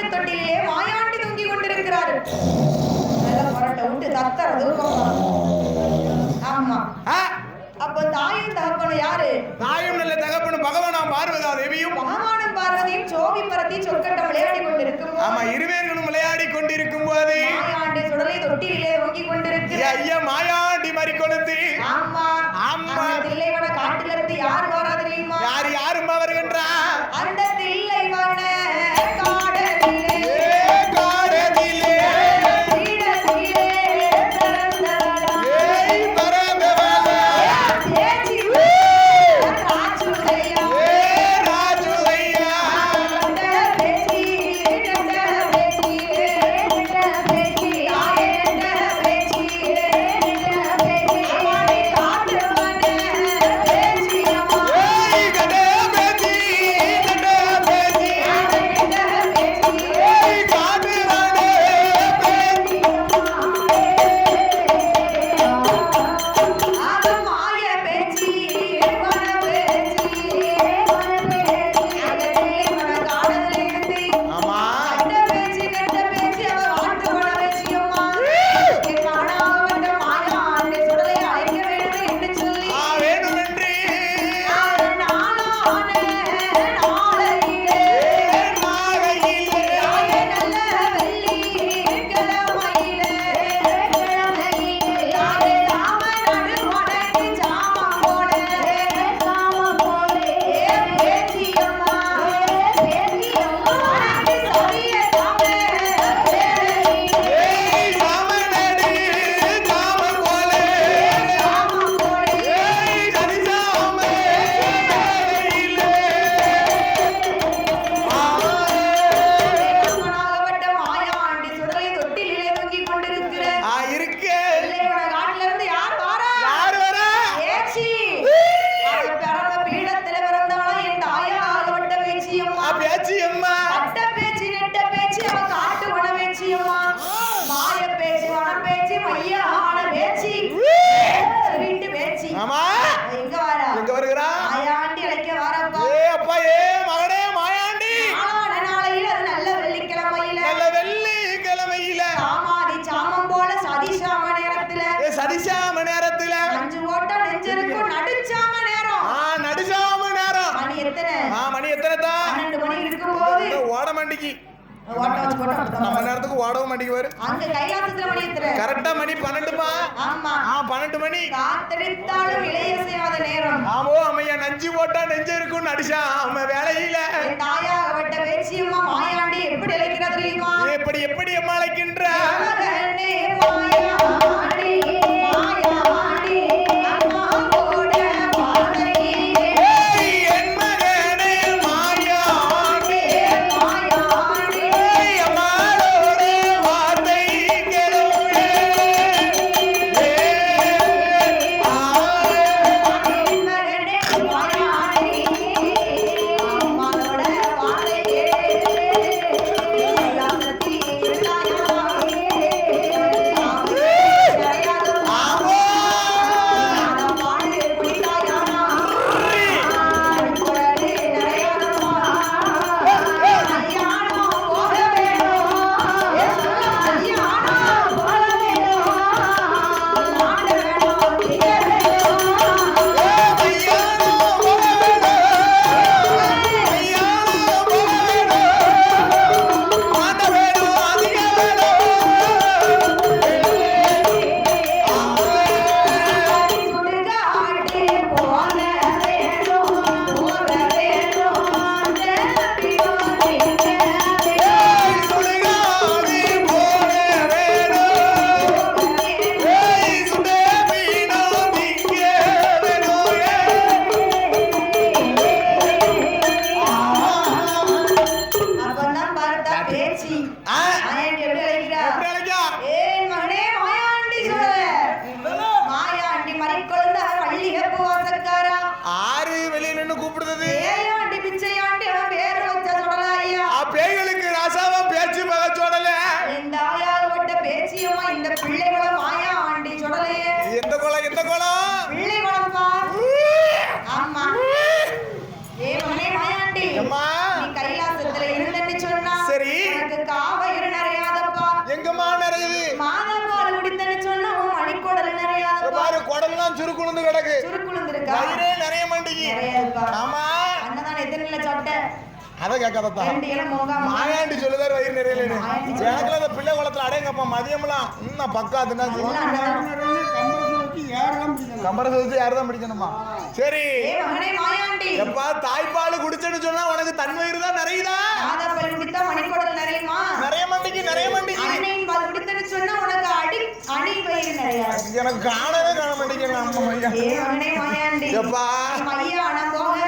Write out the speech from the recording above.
மாட்டு தொட்டிலே மாயாண்டி தூங்கி கொண்டிருக்கிறாரு. புரட்ட விட்டு தத்தர தூக்கம். ஆமா. அப்ப தாயும் தகப்பனும் யாரு? தாயும் நல்ல தகப்பனும் பகவானாம் பார்வதா தேவியும் பகவானும் பார்வதியும் சோவி பரத்தி சொற்கட்டம் விளையாடி கொண்டிருக்கும். ஆமா, இருவேர்களும் விளையாடி கொண்டிருக்கும் போது மாயாண்டி சுடலை தொட்டிலே தூங்கி கொண்டிருக்கிறார். ஐயா மாயாண்டி மறிக்கொழுந்து. ஆமா ஆமா. தில்லைவன காட்டிலிருந்து யார் வரா தெரியுமா? யாரும் வருகின்றா? அந்த தில்லைவன காடலிலே காடலிலே தீடத்திலே பிறந்தவளா பரந்தவளா ஏச்சி ராஜுலையா ராஜுலையா கண்டல பேசி ஆயே காட்டு மனே பேசியம்மா நம்ம நேரத்துக்கு ஓடவும் மாட்டேங்க பாரு. அங்க கைலாசத்துல மணி எத்தனை? கரெக்ட்டா மணி 12மா. ஆமா 12 மணி. காத்தடித்தாலும் இளைய செய்யாத நேரம். ஆமோ அம்மையா நஞ்சு போட்டா நெஞ்ச இருக்குன்னு அடிச்சான் அவன் வேலையில. தாயாகப்பட்ட பேச்சியம்மா மாயாண்டி எப்படி அழைக்கிறது தெரியுமா? எப்படி அம்மா அழைக்கின்ற? மகனே மாயாண்டி மாயாண்டி அம்மா போட வாழையே என் மகனே மாயாண்டி மாயாண்டி அம்மாளோட வார்த்தை கேளுமே. மகனே மாயாண்டி அம்மாவோட வாழையே கைலாசத்தி எல்லாம் சுருக்குழுந்து கிடக்கு. சுருக்குழுந்து இருக்கா? வயிறே நிறைய மாட்டேங்கி. நிறைய இருக்கா? ஆமா. அண்ணன் எத்தனை இல்ல சாப்பிட்ட? அதை கேட்காதப்பா. ரெண்டு இலை மோங்காம. மாயாண்டி சொல்லுதாரு வயிறு நிறைய. மாயாண்டி எனக்குல அந்த பிள்ளை குளத்துல அடையங்கப்பா மதியம்லாம் இன்னும் பக்காதுன்னா கம்பரச வச்சு யாருதான் பிடிக்கணுமா? சரி. ஏ மகனே மாயாண்டி. எப்பா தாய்ப்பால் குடிச்சேன்னு சொன்னா உனக்கு தன் வயிறு தான் நிறையுதா? மாதாப்பால் குடித்தா மணிக்குடல் நிறையுமா? நிறைய மாட்டேங்கி நிறைய மாட்டேங்கி. அன்னையின் பால் குடித்தேன்னு சொன்னா உனக்கு அடி வயிறு நிறையாது. எனக்கு காணவே காண மாட்டேங்கிறாங்க அம்மா ஐயா. ஏ மகனே மாயாண்டி. எப்பா ஐயா நான் போக